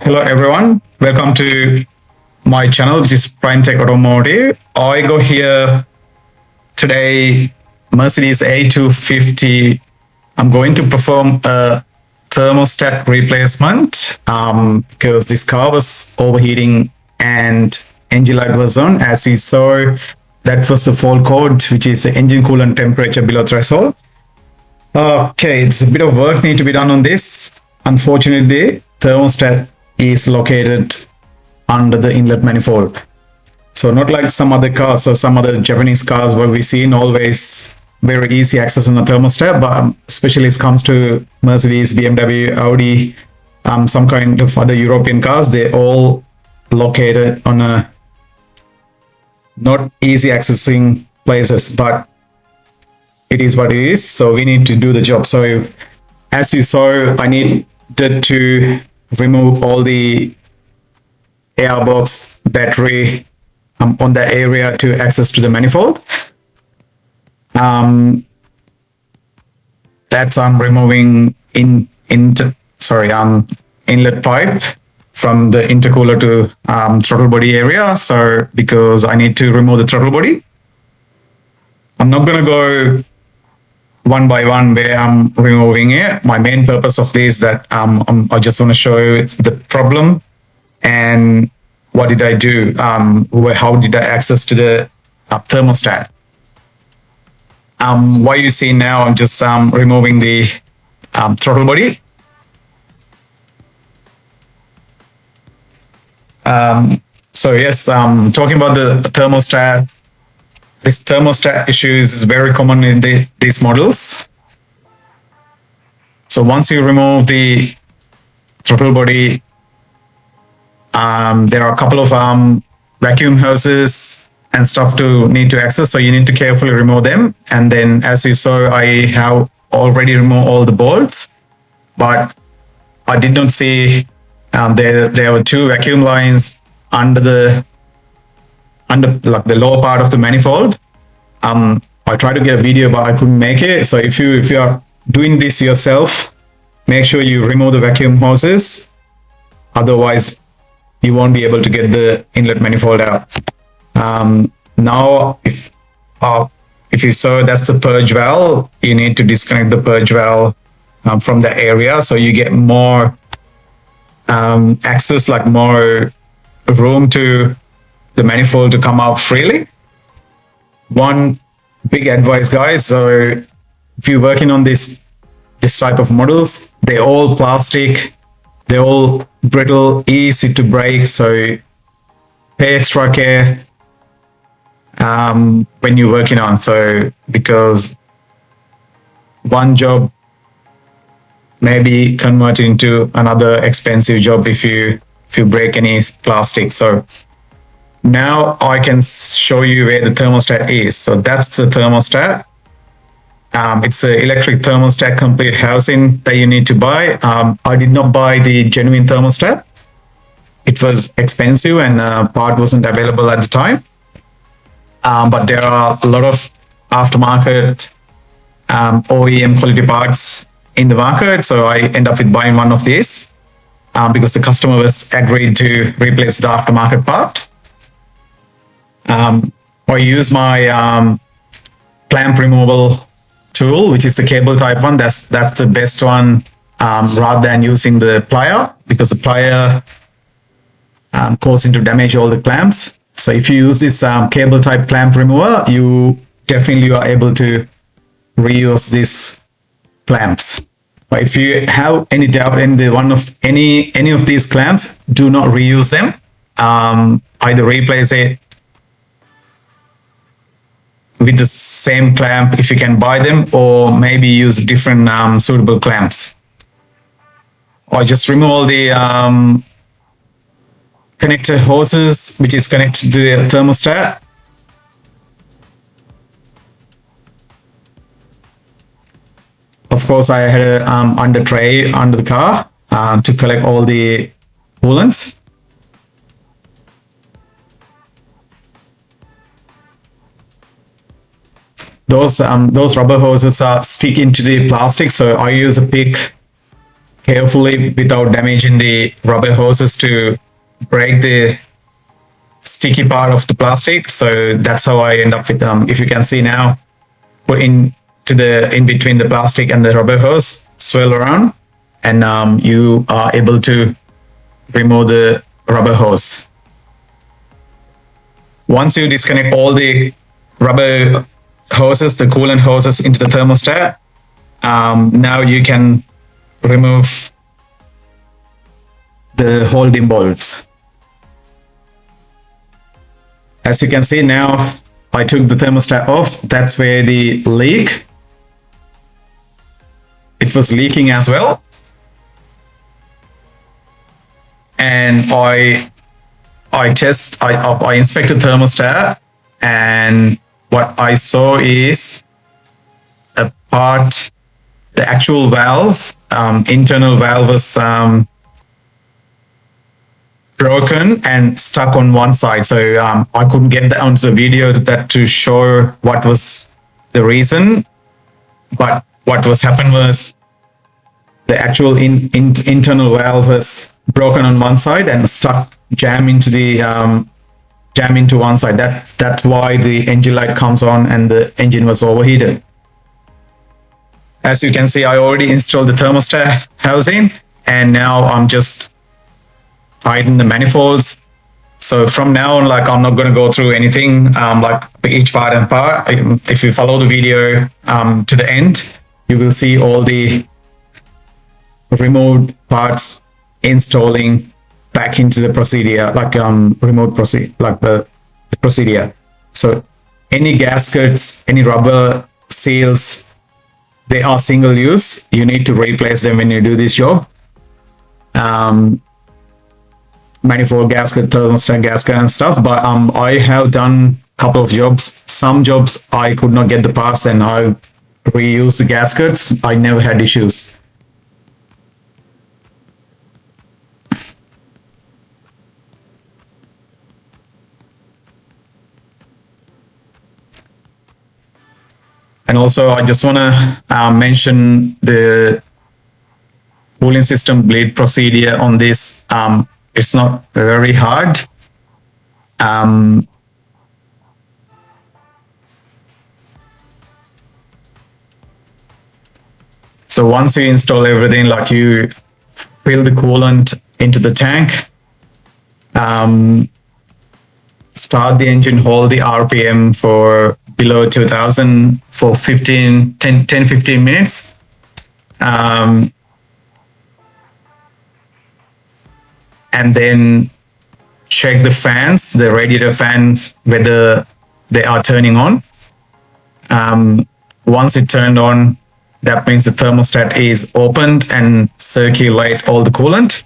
Hello everyone, welcome to my channel, which is PrimeTech Automotive. I go here today, Mercedes A250. I'm going to perform a thermostat replacement because this car was overheating and engine light was on. As you saw, that was the fault code, which is the engine coolant temperature below threshold. Okay, it's a bit of work need to be done on this. Unfortunately, thermostat is located under the inlet manifold. So not like some other cars or some other Japanese cars where we see always very easy access on the thermostat, but especially it comes to Mercedes, BMW, Audi, some kind of other European cars, they're all located on a not easy accessing places, but it is what it is. So we need to do the job. So as you saw, I needed to remove all the airbox battery on the area to access to the manifold. That's I'm removing inlet pipe from the intercooler to throttle body area. So because I need to remove the throttle body, I'm not going to go one by one where I'm removing it. My main purpose of this is that I just want to show you the problem and what did I do, how did I access to the thermostat. What you see now, I'm just removing the throttle body. So yes, talking about the thermostat. This thermostat issue is very common in these models. So once you remove the throttle body, there are a couple of vacuum hoses and stuff to need to access. So you need to carefully remove them. And then as you saw, I have already removed all the bolts, but I did not see there were two vacuum lines under the lower part of the manifold. I tried to get a video, but I couldn't make it. So if you are doing this yourself, make sure you remove the vacuum hoses. Otherwise, you won't be able to get the inlet manifold out. Now, if you saw, that's the purge valve. You need to disconnect the purge valve from the area, so you get more access, like more room to the manifold to come out freely. One big advice, guys, so if you're working on this type of models, they're all plastic, they're all brittle, easy to break, so pay extra care when you're working on. So because one job may be converted into another expensive job if you break any plastic. So now I can show you where the thermostat is. So that's the thermostat. It's an electric thermostat complete housing that you need to buy. I did not buy the genuine thermostat. It was expensive and part wasn't available at the time. But there are a lot of aftermarket OEM quality parts in the market. So I end up with buying one of these because the customer was agreed to replace the aftermarket part. I use my clamp removal tool, which is the cable type one. That's the best one rather than using the plier, because the plier causes to damage all the clamps. So if you use this cable type clamp remover, you definitely are able to reuse these clamps. But if you have any doubt in the one of any of these clamps, do not reuse them. Either replace it with the same clamp if you can buy them, or maybe use different suitable clamps. Or just remove all the connector hoses which is connected to the thermostat. Of course, I had a under tray under the car to collect all the coolants. Those rubber hoses are stick into the plastic, so I use a pick carefully without damaging the rubber hoses to break the sticky part of the plastic. So that's how I end up with, if you can see now, put in between the plastic and the rubber hose, swirl around, and you are able to remove the rubber hose. Once you disconnect all the rubber hoses, the coolant hoses into the thermostat, now you can remove the holding bolts. As you can see now, I took the thermostat off. That's where the leak. It was leaking as well. And I inspected thermostat, and what I saw is a part, the actual valve, internal valve was broken and stuck on one side. So I couldn't get that onto the video to show what was the reason. But what was happened was the actual internal valve was broken on one side and stuck, jam into one side. That's why the engine light comes on and the engine was overheated. As you can see, I already installed the thermostat housing, and now I'm just tighten the manifolds. So from now on, like, I'm not going to go through anything like each part and part. If you follow the video to the end, you will see all the removed parts installing back into the procedure, like the procedure. So any gaskets, any rubber seals, they are single use. You need to replace them when you do this job. Manifold gasket, thermostat gasket and stuff, but I have done a couple of jobs. Some jobs I could not get the parts and I reused the gaskets. I never had issues. And also I just want to mention the cooling system bleed procedure on this. It's not very hard. So once you install everything, like you fill the coolant into the tank, start the engine, hold the RPM for below 2000 for 10-15 minutes. And then check the fans, the radiator fans, whether they are turning on. Once it turned on, that means the thermostat is opened and circulate all the coolant.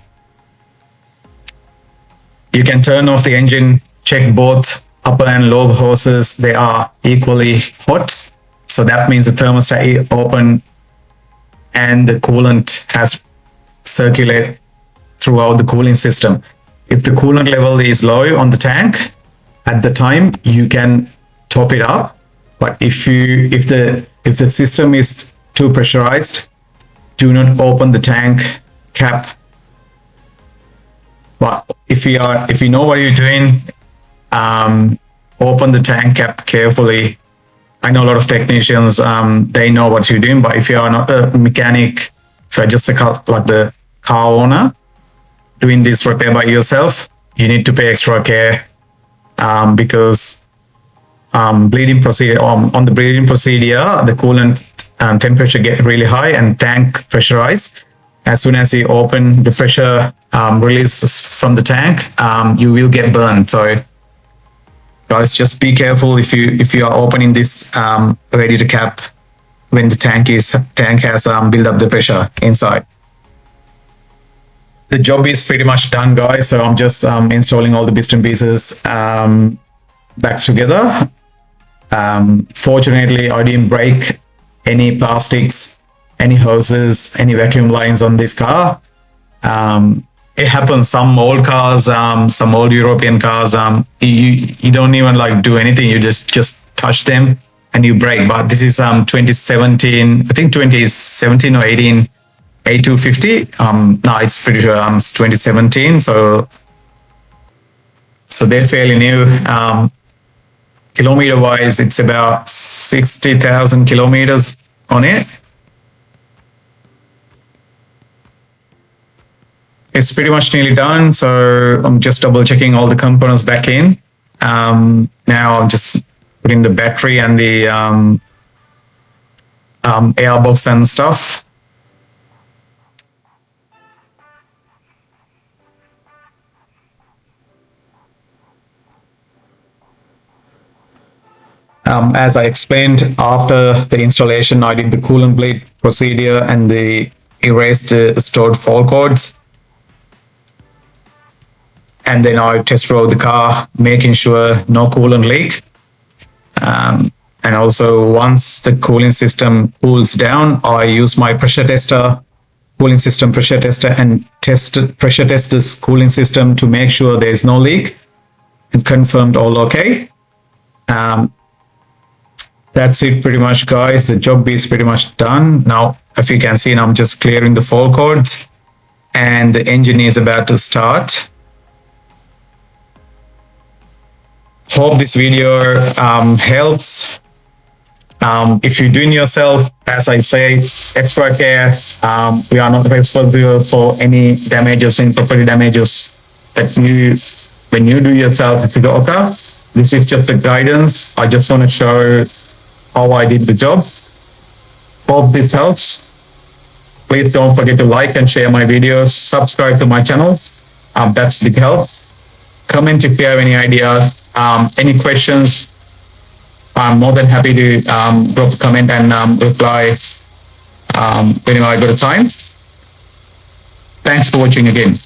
You can turn off the engine, check both upper and lower hoses, they are equally hot. So that means the thermostat is open and the coolant has circulated throughout the cooling system. If the coolant level is low on the tank, at the time you can top it up. But if the system is too pressurized, do not open the tank cap. But if you know what you're doing, open the tank cap carefully. I know a lot of technicians, they know what you're doing, but if you are not a mechanic, if you're just like the car owner doing this repair by yourself, you need to pay extra care because bleeding procedure on the bleeding procedure, the coolant temperature get really high and tank pressurized. As soon as you open, the pressure releases from the tank, you will get burned. So guys, just be careful if you are opening this radiator cap when the tank has built up the pressure inside. The job is pretty much done, guys. So I'm just installing all the bits and pieces back together. Fortunately, I didn't break any plastics, any hoses, any vacuum lines on this car. It happens, some old cars, some old European cars, you don't even like do anything, you just touch them and you break. But this is 2017, I think 2017 or 18 A250. No, it's pretty sure it's 2017. So they're fairly new. Kilometer wise, it's about 60,000 kilometers on it. It's pretty much nearly done. So I'm just double checking all the components back in. Now I'm just putting the battery and the airbox and stuff. As I explained, after the installation, I did the coolant bleed procedure and the erased stored fault codes. And then I test drove the car, making sure no coolant leak. And also, once the cooling system cools down, I use my pressure tester, cooling system pressure tester, and pressure test this cooling system to make sure there is no leak, and confirmed all okay. That's it pretty much, guys. The job is pretty much done. Now, if you can see, I'm just clearing the fault codes and the engine is about to start. Hope this video helps. If you're doing yourself, as I say, extra care. We are not responsible for any damages and property damages that when you do yourself, if you go, okay, this is just a guidance. I just want to show how I did the job. Hope this helps. Please don't forget to like and share my videos. Subscribe to my channel. That's big help. Comment if you have any ideas, any questions. I'm more than happy to drop a comment and reply whenever I got a time. Thanks for watching again.